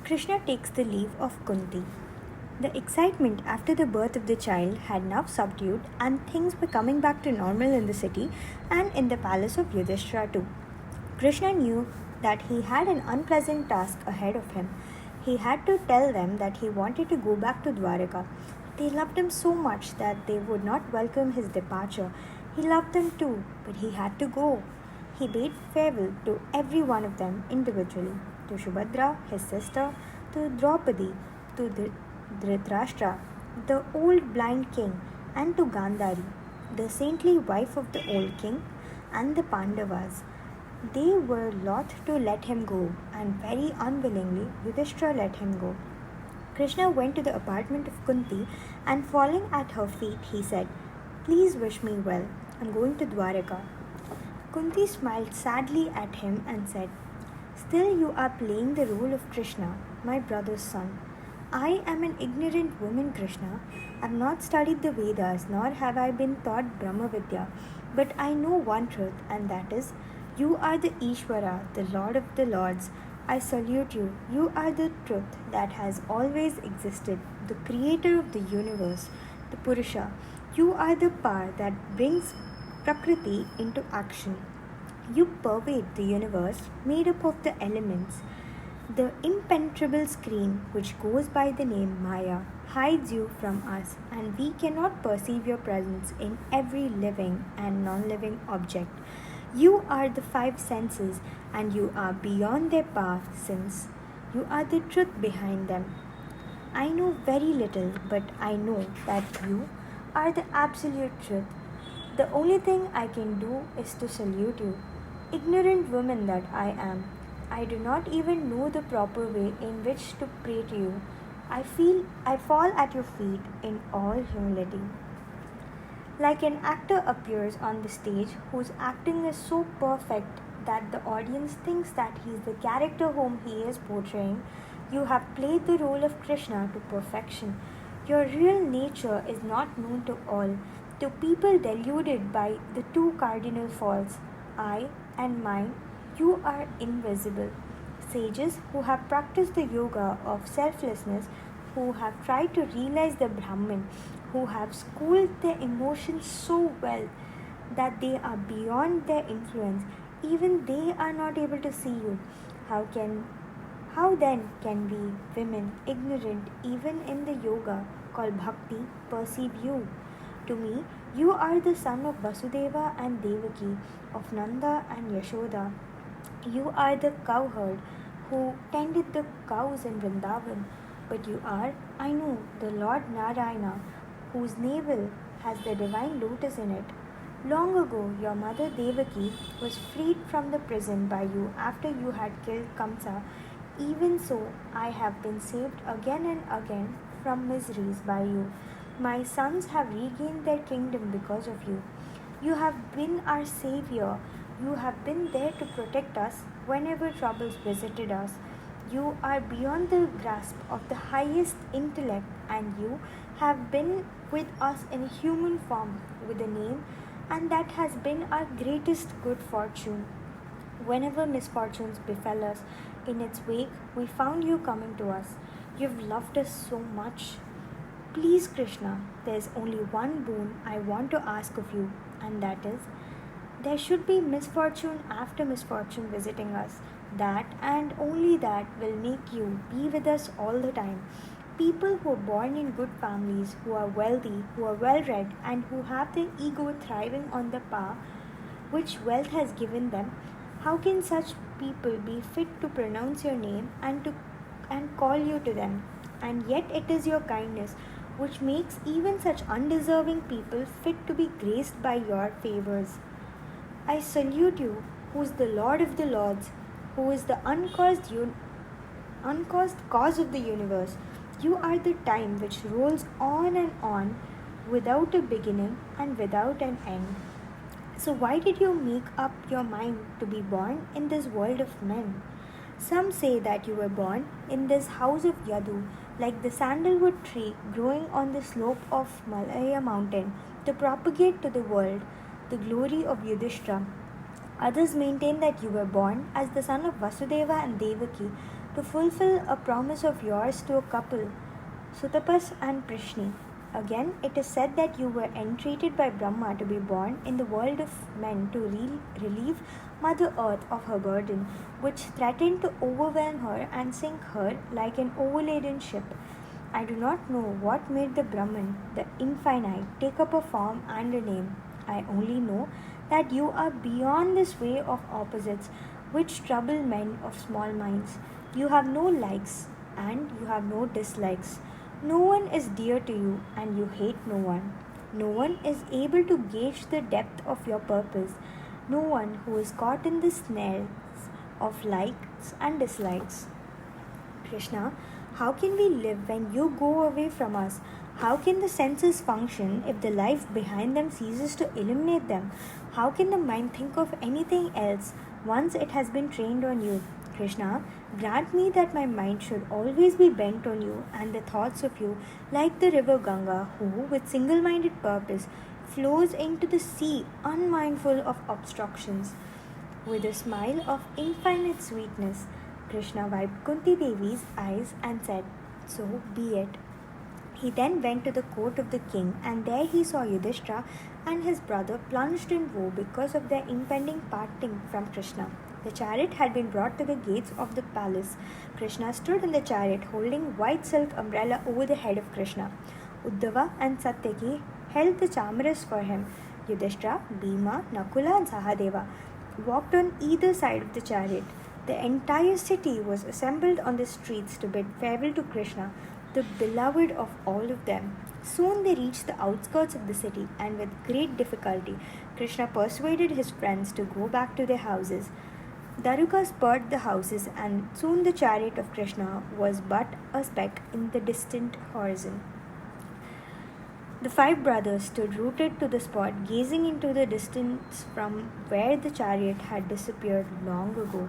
Krishna takes the leave of Kunti. The excitement after the birth of the child had now subdued, and things were coming back to normal in the city and in the palace of Yudhishthira too. Krishna knew that he had an unpleasant task ahead of him. He had to tell them that he wanted to go back to Dwaraka. They loved him so much that they would not welcome his departure. He loved them too, but he had to go. He bade farewell to every one of them individually, to Subhadra, his sister, to Draupadi, to Dhritarashtra, the old blind king, and to Gandhari, the saintly wife of the old king, and the Pandavas. They were loth to let him go, and very unwillingly Yudhishthira let him go. Krishna went to the apartment of Kunti, and falling at her feet, he said, "Please wish me well. I'm going to Dwaraka." Kunti smiled sadly at him and said, "Still you are playing the role of Krishna, my brother's son. I am an ignorant woman, Krishna. I have not studied the Vedas, nor have I been taught Brahma Vidya. But I know one truth, and that is, you are the Ishvara, the Lord of the Lords. I salute you. You are the truth that has always existed, the creator of the universe, the Purusha. You are the power that brings Prakriti into action. You pervade the universe made up of the elements. The impenetrable screen which goes by the name Maya hides you from us, and we cannot perceive your presence in every living and non-living object. You are the five senses, and you are beyond their power, since you are the truth behind them. I know very little, but I know that you are the absolute truth. The only thing I can do is to salute you. Ignorant woman that I am, I do not even know the proper way in which to pray to you. I fall at your feet in all humility. Like an actor appears on the stage whose acting is so perfect that the audience thinks that he is the character whom he is portraying, you have played the role of Krishna to perfection. Your real nature is not known to all, to people deluded by the two cardinal faults, I and mine. You are invisible. Sages who have practiced the yoga of selflessness, who have tried to realize the Brahman, who have schooled their emotions so well that they are beyond their influence, even they are not able to see you. How then can we, women, ignorant even in the yoga called bhakti, perceive you? To me, you are the son of Vasudeva and Devaki, of Nanda and Yashoda. You are the cowherd who tended the cows in Vrindavan. But you are, I know, the Lord Narayana, whose navel has the divine lotus in it. Long ago, your mother Devaki was freed from the prison by you after you had killed Kamsa. Even so, I have been saved again and again from miseries by you. My sons have regained their kingdom because of you. You have been our savior. You have been there to protect us whenever troubles visited us. You are beyond the grasp of the highest intellect, and you have been with us in human form with a name, and that has been our greatest good fortune. Whenever misfortunes befell us in its wake, we found you coming to us. You've loved us so much. Please, Krishna, there is only one boon I want to ask of you, and that is, there should be misfortune after misfortune visiting us. That and only that will make you be with us all the time. People who are born in good families, who are wealthy, who are well read, and who have their ego thriving on the power which wealth has given them, how can such people be fit to pronounce your name and call you to them? And yet it is your kindness which makes even such undeserving people fit to be graced by your favors. I salute you, who is the Lord of the Lords, who is the uncaused cause of the universe. You are the time which rolls on and on without a beginning and without an end. So why did you make up your mind to be born in this world of men? Some say that you were born in this house of Yadu, like the sandalwood tree growing on the slope of Malaya mountain, to propagate to the world the glory of Yudhishthira. Others maintain that you were born as the son of Vasudeva and Devaki, to fulfill a promise of yours to a couple, Sutapas and Prishni. Again, it is said that you were entreated by Brahma to be born in the world of men to relieve Mother Earth of her burden, which threatened to overwhelm her and sink her like an overladen ship. I do not know what made the Brahman, the infinite, take up a form and a name. I only know that you are beyond this way of opposites which trouble men of small minds. You have no likes and you have no dislikes. No one is dear to you and you hate no one. No one is able to gauge the depth of your purpose. No one who is caught in the snares of likes and dislikes. Krishna, how can we live when you go away from us? How can the senses function if the life behind them ceases to illuminate them? How can the mind think of anything else once it has been trained on you? Krishna, grant me that my mind should always be bent on you and the thoughts of you, like the river Ganga, who, with single minded purpose, flows into the sea unmindful of obstructions. With a smile of infinite sweetness, Krishna wiped Kunti Devi's eyes and said, "So be it." He then went to the court of the king, and there he saw Yudhishthira and his brother plunged in woe because of their impending parting from Krishna. The chariot had been brought to the gates of the palace. Krishna stood in the chariot holding white silk umbrella over the head of Krishna. Uddhava and Satyaki held the chamaras for him. Yudhishthira, Bhima, Nakula and Sahadeva walked on either side of the chariot. The entire city was assembled on the streets to bid farewell to Krishna, the beloved of all of them. Soon they reached the outskirts of the city, and with great difficulty, Krishna persuaded his friends to go back to their houses. Daruka spurred the houses, and soon the chariot of Krishna was but a speck in the distant horizon. The five brothers stood rooted to the spot, gazing into the distance from where the chariot had disappeared long ago.